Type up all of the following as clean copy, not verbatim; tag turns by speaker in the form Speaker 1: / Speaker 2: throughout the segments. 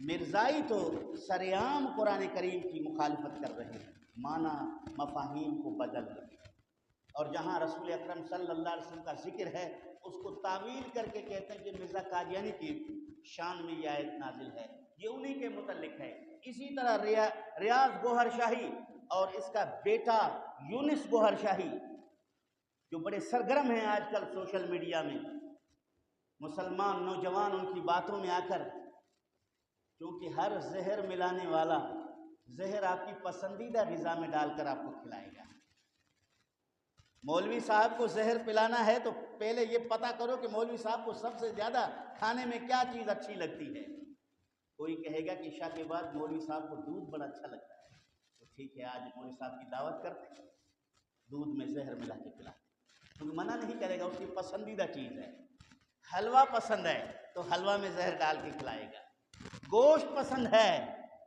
Speaker 1: مرزائی تو سریعام قرآن کریم کی مخالفت کر رہے ہیں، معنی مفاہیم کو بدل رہے ہیں، اور جہاں رسول اکرم صلی اللہ علیہ وسلم کا ذکر ہے اس کو تعویل کر کے کہتے ہیں کہ مرزا قادیانی کی شان میں یہ آیت نازل ہے، یہ انہی کے متعلق ہے۔ اسی طرح ریاض گوہر شاہی اور اس کا بیٹا یونس گوہر شاہی جو بڑے سرگرم ہیں آج کل سوشل میڈیا میں، مسلمان نوجوان ان کی باتوں میں آ کر، کیونکہ ہر زہر ملانے والا زہر آپ کی پسندیدہ غذا میں ڈال کر آپ کو کھلائے گا۔ مولوی صاحب کو زہر پلانا ہے تو پہلے یہ پتہ کرو کہ مولوی صاحب کو سب سے زیادہ کھانے میں کیا چیز اچھی لگتی ہے۔ کوئی کہے گا کہ عشاء کے بعد مولوی صاحب کو دودھ بڑا اچھا لگتا ہے، تو ٹھیک ہے آج مولوی صاحب کی دعوت کرتے ہیں، دودھ میں زہر ملا کے پلاتے ہیں، کیونکہ منع نہیں کرے گا، اس کی پسندیدہ چیز ہے۔ حلوہ پسند ہے تو حلوہ میں زہر ڈال کے کھلائے گا، گوشت پسند ہے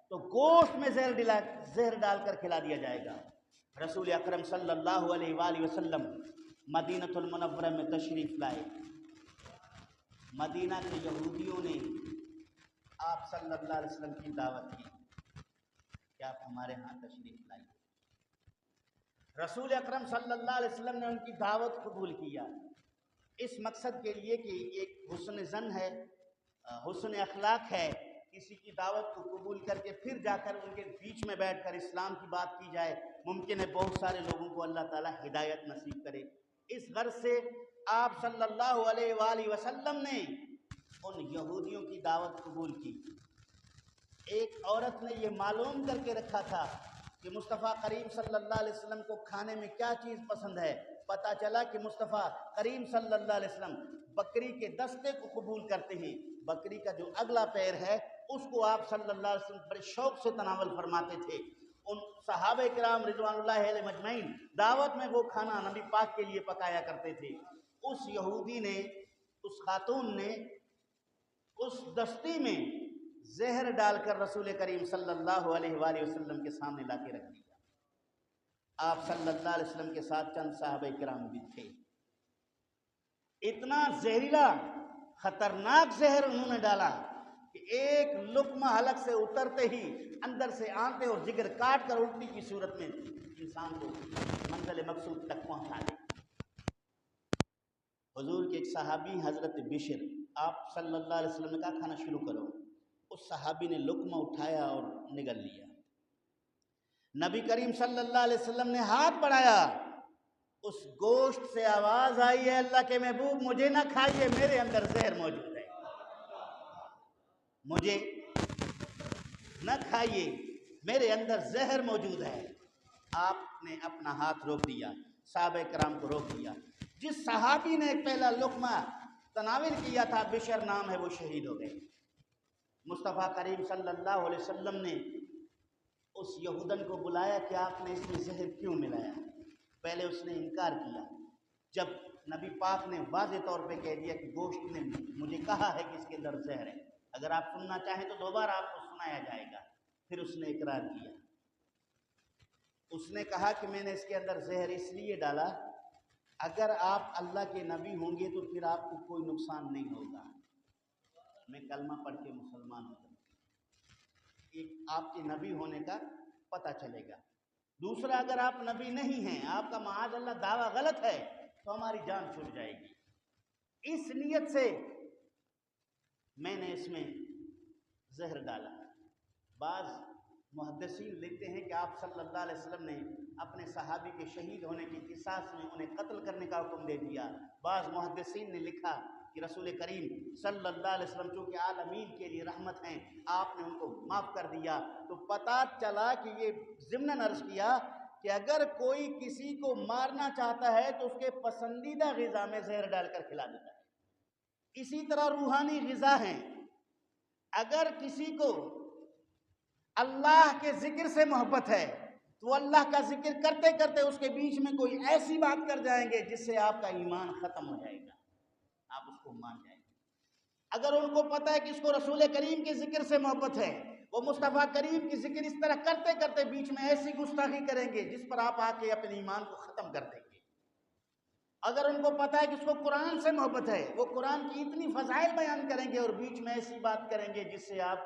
Speaker 1: تو گوشت میں زہر ڈال کر کھلا دیا جائے گا۔ رسول اکرم صلی اللہ علیہ وآلہ وسلم مدینۃ المنورہ میں تشریف لائے، مدینہ کے یہودیوں نے آپ صلی اللہ علیہ وسلم کی دعوت کی کہ آپ ہمارے ہاں تشریف لائیے۔ رسول اکرم صلی اللہ علیہ وسلم نے ان کی دعوت قبول کیا، اس مقصد کے لیے کہ ایک حسن ظن ہے، حسن اخلاق ہے، کسی کی دعوت کو قبول کر کے پھر جا کر ان کے بیچ میں بیٹھ کر اسلام کی بات کی جائے، ممکن ہے بہت سارے لوگوں کو اللہ تعالیٰ ہدایت نصیب کرے۔ اس غرض سے آپ صلی اللہ علیہ وآلہ وسلم نے ان یہودیوں کی دعوت قبول کی۔ ایک عورت نے یہ معلوم کر کے رکھا تھا کہ مصطفیٰ کریم صلی اللہ علیہ وسلم کو کھانے میں کیا چیز پسند ہے، پتہ چلا کہ مصطفیٰ کریم صلی اللہ علیہ وسلم بکری کے دستے کو قبول کرتے ہیں، بکری کا جو اگلا پیر ہے اس کو آپ صلی اللہ علیہ وسلم بڑے شوق سے تناول فرماتے تھے۔ ان صحابہ کرام رضوان اللہ علیہ مجمعین دعوت میں وہ کھانا نبی پاک کے لیے پکایا کرتے تھے۔ اس یہودی نے، اس خاتون نے اس دستی میں زہر ڈال کر رسول کریم صلی اللہ علیہ وآلہ وسلم کے سامنے لا کے رکھ دیا۔ آپ صلی اللہ علیہ وسلم کے ساتھ چند صحابہ کرام بھی تھے، اتنا زہریلا خطرناک زہر انہوں نے ڈالا کہ ایک لقمہ حلق سے اترتے ہی اندر سے آنتے اور جگر کاٹ کر الٹی کی صورت میں انسان کو منزل مقصود تک پہنچا دے۔ حضور کے ایک صحابی حضرت بشر، آپ صلی اللہ علیہ وسلم نے کہا کھانا شروع کرو، اس صحابی نے لقمہ اٹھایا اور نگل لیا۔ نبی کریم صلی اللہ علیہ وسلم نے ہاتھ بڑھایا، اس گوشت سے آواز آئی ہے اللہ کے محبوب مجھے نہ کھائیے، میرے اندر زہر موجود ہے، مجھے نہ کھائیے، میرے اندر زہر موجود ہے۔ آپ نے اپنا ہاتھ روک دیا، صحابہ کرام کو روک دیا۔ جس صحابی نے پہلا لقمہ تناول کیا تھا، بشر نام ہے، وہ شہید ہو گئے۔ مصطفیٰ کریم صلی اللہ علیہ وسلم نے اس یہودن کو بلایا کہ آپ نے اس میں زہر کیوں ملایا؟ پہلے اس نے انکار کیا، جب نبی پاک نے واضح طور پہ کہہ دیا کہ گوشت نے مجھے کہا ہے کہ اس کے اندر زہر ہے، اگر آپ سننا چاہیں تو دوبارہ آپ کو سنایا جائے گا، پھر اس نے اقرار کیا۔ اس نے کہا کہ میں نے اس کے اندر زہر اس لیے ڈالا، اگر آپ اللہ کے نبی ہوں گے تو پھر آپ کو کوئی نقصان نہیں ہوگا، میں کلمہ پڑھ کے مسلمان ہو جاؤں، ایک آپ کے نبی ہونے کا پتہ چلے گا۔ دوسرا، اگر آپ نبی نہیں ہیں، آپ کا معاذ اللہ دعویٰ غلط ہے تو ہماری جان چھوٹ جائے گی۔ اس نیت سے میں نے اس میں زہر ڈالا۔ بعض محدثین لکھتے ہیں کہ آپ صلی اللہ علیہ وسلم نے اپنے صحابی کے شہید ہونے کی قصاص میں انہیں قتل کرنے کا حکم دے دیا۔ بعض محدثین نے لکھا کہ رسول کریم صلی اللہ علیہ وسلم چونکہ عالمین کے لیے رحمت ہیں، آپ نے ان کو معاف کر دیا۔ تو پتہ چلا کہ یہ ضمناً عرض کیا کہ اگر کوئی کسی کو مارنا چاہتا ہے تو اس کے پسندیدہ غذا میں زہر ڈال کر کھلا دیتا ہے۔ اسی طرح روحانی غذا ہیں، اگر کسی کو اللہ کے ذکر سے محبت ہے تو اللہ کا ذکر کرتے کرتے اس کے بیچ میں کوئی ایسی بات کر جائیں گے جس سے آپ کا ایمان ختم ہو جائے گا، آپ اس کو مان جائیں گے۔ اگر ان کو پتہ ہے کہ اس کو رسول کریم کے ذکر سے محبت ہے، وہ مصطفیٰ کریم کی ذکر اس طرح کرتے کرتے بیچ میں ایسی گستاخی کریں گے جس پر آپ آ کے اپنے ایمان کو ختم کر دیں گے۔ اگر ان کو پتہ ہے کہ اس کو قرآن سے محبت ہے، وہ قرآن کی اتنی فضائل بیان کریں گے اور بیچ میں ایسی بات کریں گے جس سے آپ